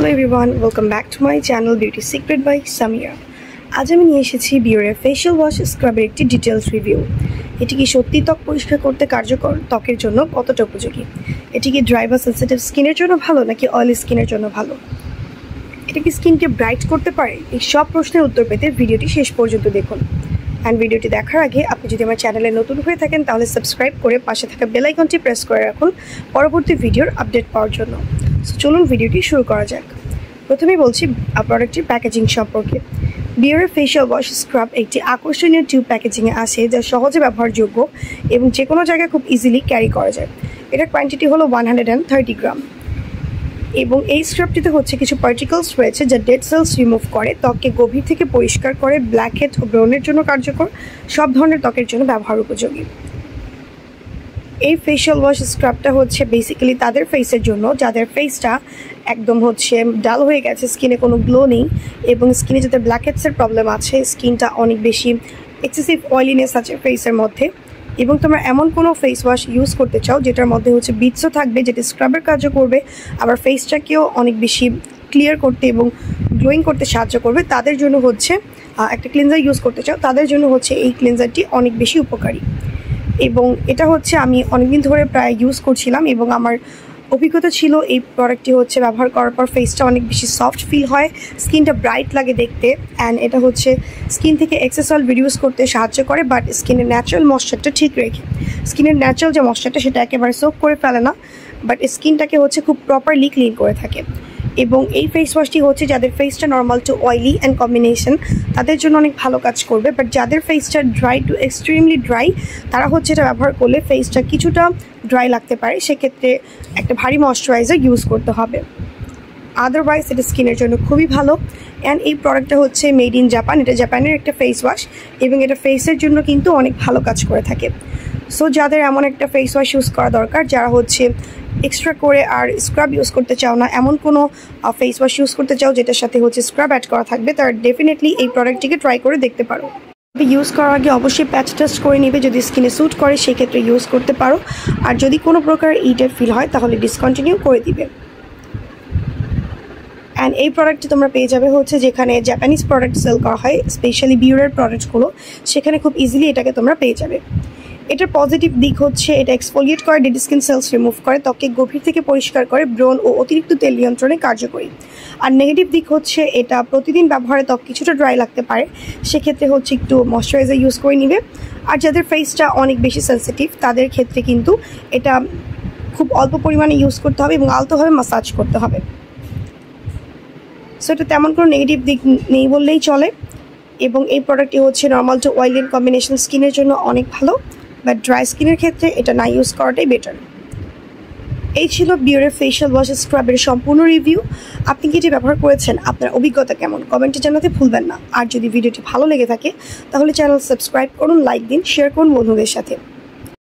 Hello everyone, welcome back to my channel Beauty Secret by Samira. আজ আমি নিয়ে এসেছি বিওরের ফেশিয়াল ওয়াশ স্ক্রাবের একটি ডিটেইলস রিভিউ। এটি কি সত্যি ত্বক পরিষ্কার করতে কার্যকর, ত্বকের জন্য কতটা উপযোগী? এটি কি ড্রাই বা সেনসিটিভ স্কিনের জন্য ভালো নাকি অয়েলি স্কিনের জন্য ভালো? এটা কি স্কিনকে ব্রাইট করতে পারে? এই সব প্রশ্নের উত্তর পেতে ভিডিওটি শেষ পর্যন্ত দেখুন। অ্যান্ড ভিডিওটি দেখার আগে আপনি যদি আমার চ্যানেলে নতুন হয়ে থাকেন তাহলে সাবস্ক্রাইব করে পাশে থাকা বেল আইকনটি প্রেস করে রাখুন পরবর্তী ভিডিওর আপডেট পাওয়ার জন্য। সো চলুন ভিডিওটি শুরু করা যাক। প্রথমেই বলছি প্রোডাক্টটির প্যাকেজিং সম্পর্কে। বিওরের ফেশিয়াল ওয়াশ স্ক্রাব একটি আকর্ষণীয় টিউব প্যাকেজিংয়ে আসে যা সহজে ব্যবহারযোগ্য এবং যে কোনো জায়গায় খুব ইজিলি ক্যারি করা যায়। এটার কোয়ান্টিটি হলো 130 গ্রাম এবং এই স্ক্রাবটিতে হচ্ছে কিছু পার্টিকলস রয়েছে যা ডেড সেলস রিমুভ করে, ত্বককে গভীর থেকে পরিষ্কার করে, ব্ল্যাকহেড ও ব্রনের জন্য কার্যকর, সব ধরনের ত্বকের জন্য ব্যবহার উপযোগী। এই ফেশিয়াল ওয়াশ স্ক্রাবটা হচ্ছে বেসিক্যালি তাদের ফেসের জন্য যাদের ফেসটা একদম হচ্ছে ডাল হয়ে গেছে, স্কিনে কোনো গ্লো নেই এবং স্কিনে যাদের ব্ল্যাকহেডসের প্রবলেম আছে, স্কিনটা অনেক বেশি এক্সেসিভ অয়েলিনেস আছে ফেসের মধ্যে, এবং তোমরা এমন কোনো ফেস ওয়াশ ইউজ করতে চাও যেটার মধ্যে হচ্ছে বিটসও থাকবে, যেটা স্ক্রাবের কাজও করবে, আবার ফেসটাকেও অনেক বেশি ক্লিয়ার করতে এবং গ্লোয়িং করতে সাহায্য করবে, তাদের জন্য হচ্ছে একটা ক্লিনজার ইউজ করতে চাও, তাদের জন্য হচ্ছে এই ক্লিনজারটি অনেক বেশি উপকারী। এবং এটা হচ্ছে আমি অনেকদিন ধরে প্রায় ইউজ করছিলাম এবং আমার অভিজ্ঞতা ছিল এই প্রোডাক্টটি হচ্ছে ব্যবহার করার পর ফেসটা অনেক বেশি সফট ফিল হয়, স্কিনটা ব্রাইট লাগে দেখতে, অ্যান্ড এটা হচ্ছে স্কিন থেকে এক্সেস অয়েল রিডিউস করতে সাহায্য করে, বাট স্কিনের ন্যাচারাল ময়েশ্চারটা ঠিক রেখে। স্কিনের ন্যাচারাল যে ময়েশ্চারটা সেটা একেবারে সোক করে ফেলে না, বাট স্কিনটাকে হচ্ছে খুব প্রপারলি ক্লিন করে থাকে। এবং এই ফেস ওয়াশটি হচ্ছে যাদের ফেসটা normal to oily and combination তাদের জন্য অনেক ভালো কাজ করবে, বাট যাদের ফেসটা ড্রাই টু এক্সট্রিমলি ড্রাই তারা হচ্ছে এটা ব্যবহার করলে ফেসটা কিছুটা ড্রাই লাগতে পারে, সেক্ষেত্রে একটা ভারী ময়শ্চারাইজার ইউজ করতে হবে। আদারওয়াইজ এটা স্কিনের জন্য খুবই ভালো। অ্যান্ড এই প্রোডাক্টটা হচ্ছে মেড ইন জাপান, এটা জাপানের একটা ফেস ওয়াশ এবং এটা ফেসের জন্য কিন্তু অনেক ভালো কাজ করে থাকে। সো যাদের এমন একটা ফেস ওয়াশ ইউজ করা দরকার, যারা হচ্ছে এক্সট্রা করে আর স্ক্রাব ইউজ করতে চাও না, এমন কোনো ফেস ওয়াশ ইউজ করতে চাও যেটার সাথে হচ্ছে স্ক্রাব অ্যাড করা থাকবে, তারা ডেফিনেটলি এই প্রোডাক্টটিকে ট্রাই করে দেখতে পারো। ইউজ করার আগে অবশ্যই প্যাচ টেস্ট করে নেবে, যদি স্কিনে স্যুট করে সেক্ষেত্রে ইউজ করতে পারো, আর যদি কোনো প্রকার ইরিটেট ফিল হয় তাহলে ডিসকন্টিনিউ করে দিবে। অ্যান্ড এই প্রোডাক্টটি তোমরা পেয়ে যাবে হচ্ছে যেখানে জাপানিজ প্রোডাক্ট সেল করা হয়, স্পেশালি বিউরের প্রোডাক্টগুলো, সেখানে খুব ইজিলি এটাকে তোমরা পেয়ে যাবে। এটার পজিটিভ দিক হচ্ছে এটা এক্সফোলিয়েট করে, ডেড স্কিন সেলস রিমুভ করে, ত্বককে গভীর থেকে পরিষ্কার করে, ব্রণ ও অতিরিক্ত তেল নিয়ন্ত্রণে কার্যকরী। আর নেগেটিভ দিক হচ্ছে এটা প্রতিদিন ব্যবহারে ত্বক কিছুটা ড্রাই লাগতে পারে, সেক্ষেত্রে হচ্ছে একটু ময়শ্চারাইজার ইউজ করে নিবে। আর যাদের ফেসটা অনেক বেশি সেন্সিটিভ তাদের ক্ষেত্রে কিন্তু এটা খুব অল্প পরিমাণে ইউজ করতে হবে এবং আলতোভাবে মাসাজ করতে হবে। সো এটা তেমন কোনো নেগেটিভ দিক নেই বললেই চলে। এবং এই প্রোডাক্টটি হচ্ছে normal to oil and combination স্কিনের জন্য অনেক ভালো, বাট ড্রাই স্কিনের ক্ষেত্রে এটা না ইউজ করাটাই বেটার। এই ছিল বিওরের ফেশিয়াল ওয়াশ স্ক্রাবের সম্পূর্ণ রিভিউ। আপনি কি এটি ব্যবহার করেছেন? আপনার অভিজ্ঞতা কেমন? কমেন্টে জানাতে ভুলবেন না। আর যদি ভিডিওটি ভালো লেগে থাকে তাহলে চ্যানেল সাবস্ক্রাইব করুন, লাইক দিন, শেয়ার করুন বন্ধুদের সাথে।